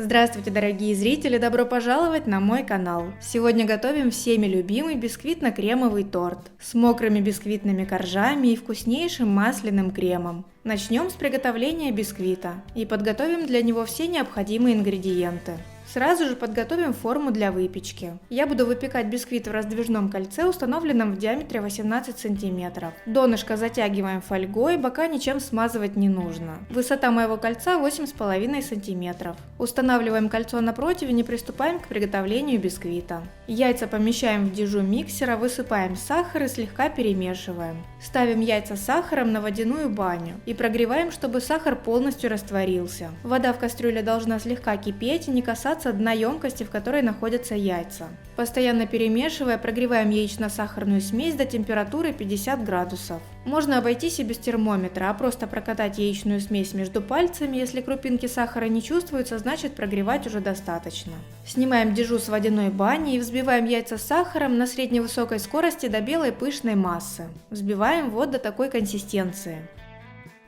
Здравствуйте, дорогие зрители! Добро пожаловать на мой канал! Сегодня готовим всеми любимый бисквитно-кремовый торт с мокрыми бисквитными коржами и вкуснейшим масляным кремом. Начнем с приготовления бисквита и подготовим для него все необходимые ингредиенты. Сразу же подготовим форму для выпечки. Я буду выпекать бисквит в раздвижном кольце, установленном в диаметре 18 см. Донышко затягиваем фольгой, бока ничем смазывать не нужно. Высота моего кольца 8,5 см. Устанавливаем кольцо на противень и приступаем к приготовлению бисквита. Яйца помещаем в дежу миксера, высыпаем сахар и слегка перемешиваем. Ставим яйца с сахаром на водяную баню и прогреваем, чтобы сахар полностью растворился. Вода в кастрюле должна слегка кипеть и не касаться дна емкости, в которой находятся яйца. Постоянно перемешивая, прогреваем яично-сахарную смесь до температуры 50 градусов. Можно обойтись и без термометра, а просто прокатать яичную смесь между пальцами. Если крупинки сахара не чувствуются, значит прогревать уже достаточно. Снимаем дежу с водяной бани и взбиваем яйца с сахаром на средневысокой скорости до белой пышной массы. Взбиваем вот до такой консистенции.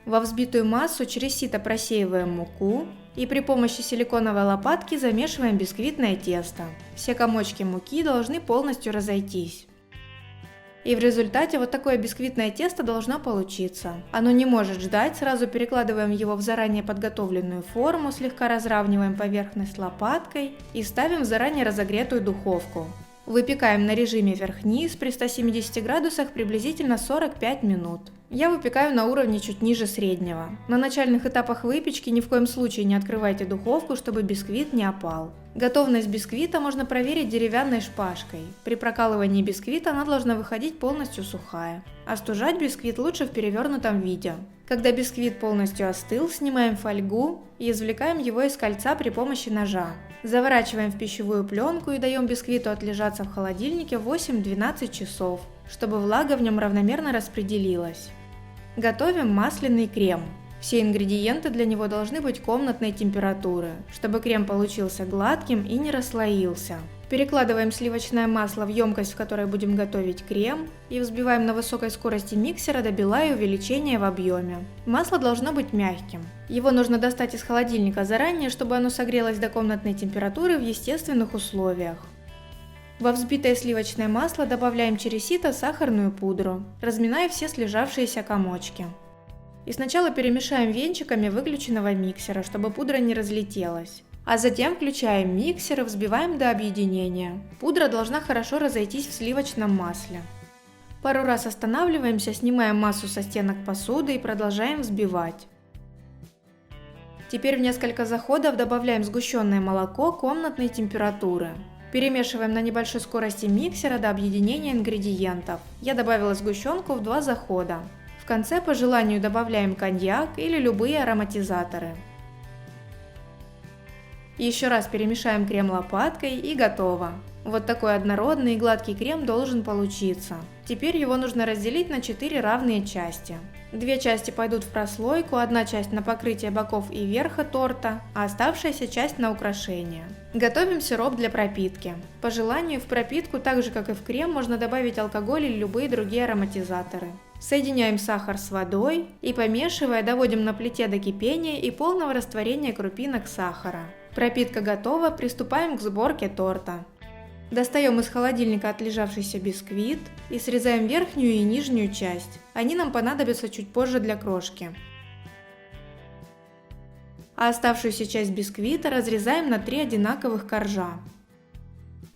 Во взбитую массу через сито просеиваем муку и при помощи силиконовой лопатки замешиваем бисквитное тесто. Все комочки муки должны полностью разойтись. И в результате вот такое бисквитное тесто должно получиться. Оно не может ждать, сразу перекладываем его в заранее подготовленную форму, слегка разравниваем поверхность лопаткой и ставим в заранее разогретую духовку. Выпекаем на режиме вверх-вниз при 170 градусах приблизительно 45 минут. Я выпекаю на уровне чуть ниже среднего. На начальных этапах выпечки ни в коем случае не открывайте духовку, чтобы бисквит не опал. Готовность бисквита можно проверить деревянной шпажкой. При прокалывании бисквита она должна выходить полностью сухая. Остужать бисквит лучше в перевернутом виде. Когда бисквит полностью остыл, снимаем фольгу и извлекаем его из кольца при помощи ножа. Заворачиваем в пищевую пленку и даем бисквиту отлежаться в холодильнике 8-12 часов, чтобы влага в нем равномерно распределилась. Готовим масляный крем. Все ингредиенты для него должны быть комнатной температуры, чтобы крем получился гладким и не расслоился. Перекладываем сливочное масло в емкость, в которой будем готовить крем, и взбиваем на высокой скорости миксера до бела и увеличения в объеме. Масло должно быть мягким. Его нужно достать из холодильника заранее, чтобы оно согрелось до комнатной температуры в естественных условиях. Во взбитое сливочное масло добавляем через сито сахарную пудру, разминая все слежавшиеся комочки. И сначала перемешаем венчиками выключенного миксера, чтобы пудра не разлетелась. А затем включаем миксер и взбиваем до объединения. Пудра должна хорошо разойтись в сливочном масле. Пару раз останавливаемся, снимаем массу со стенок посуды и продолжаем взбивать. Теперь в несколько заходов добавляем сгущенное молоко комнатной температуры. Перемешиваем на небольшой скорости миксера до объединения ингредиентов. Я добавила сгущенку в 2 захода. В конце по желанию добавляем коньяк или любые ароматизаторы. Еще раз перемешаем крем лопаткой и готово. Вот такой однородный и гладкий крем должен получиться. Теперь его нужно разделить на 4 равные части. 2 части пойдут в прослойку, 1 часть на покрытие боков и верха торта, а оставшаяся часть на украшение. Готовим сироп для пропитки. По желанию в пропитку, так же как и в крем, можно добавить алкоголь или любые другие ароматизаторы. Соединяем сахар с водой и, помешивая, доводим на плите до кипения и полного растворения крупинок сахара. Пропитка готова, приступаем к сборке торта. Достаем из холодильника отлежавшийся бисквит и срезаем верхнюю и нижнюю часть. Они нам понадобятся чуть позже для крошки. А оставшуюся часть бисквита разрезаем на 3 одинаковых коржа.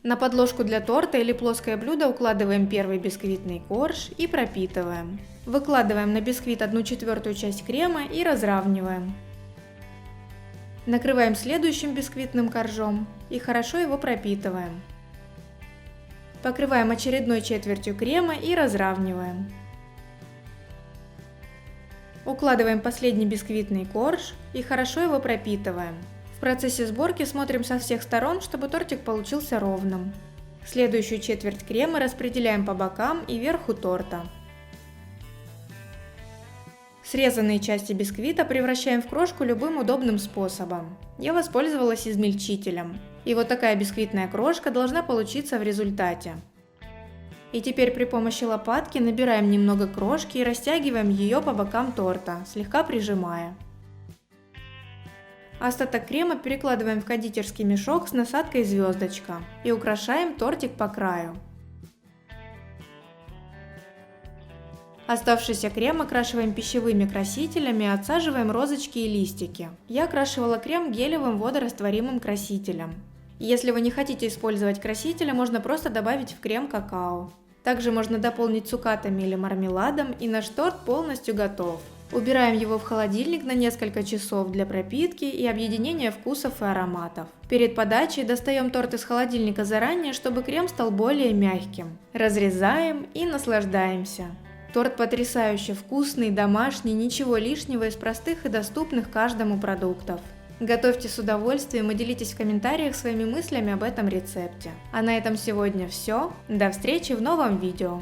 На подложку для торта или плоское блюдо укладываем первый бисквитный корж и пропитываем. Выкладываем на бисквит 1/4 часть крема и разравниваем. Накрываем следующим бисквитным коржом и хорошо его пропитываем. Покрываем очередной четвертью крема и разравниваем. Укладываем последний бисквитный корж и хорошо его пропитываем. В процессе сборки смотрим со всех сторон, чтобы тортик получился ровным. Следующую четверть крема распределяем по бокам и верху торта. Срезанные части бисквита превращаем в крошку любым удобным способом. Я воспользовалась измельчителем. И вот такая бисквитная крошка должна получиться в результате. И теперь при помощи лопатки набираем немного крошки и растягиваем ее по бокам торта, слегка прижимая. Остаток крема перекладываем в кондитерский мешок с насадкой звездочка и украшаем тортик по краю. Оставшийся крем окрашиваем пищевыми красителями и отсаживаем розочки и листики. Я окрашивала крем гелевым водорастворимым красителем. Если вы не хотите использовать красителя, можно просто добавить в крем какао. Также можно дополнить цукатами или мармеладом, и наш торт полностью готов. Убираем его в холодильник на несколько часов для пропитки и объединения вкусов и ароматов. Перед подачей достаем торт из холодильника заранее, чтобы крем стал более мягким. Разрезаем и наслаждаемся. Торт потрясающе вкусный, домашний, ничего лишнего из простых и доступных каждому продуктов. Готовьте с удовольствием и делитесь в комментариях своими мыслями об этом рецепте. А на этом сегодня все. До встречи в новом видео.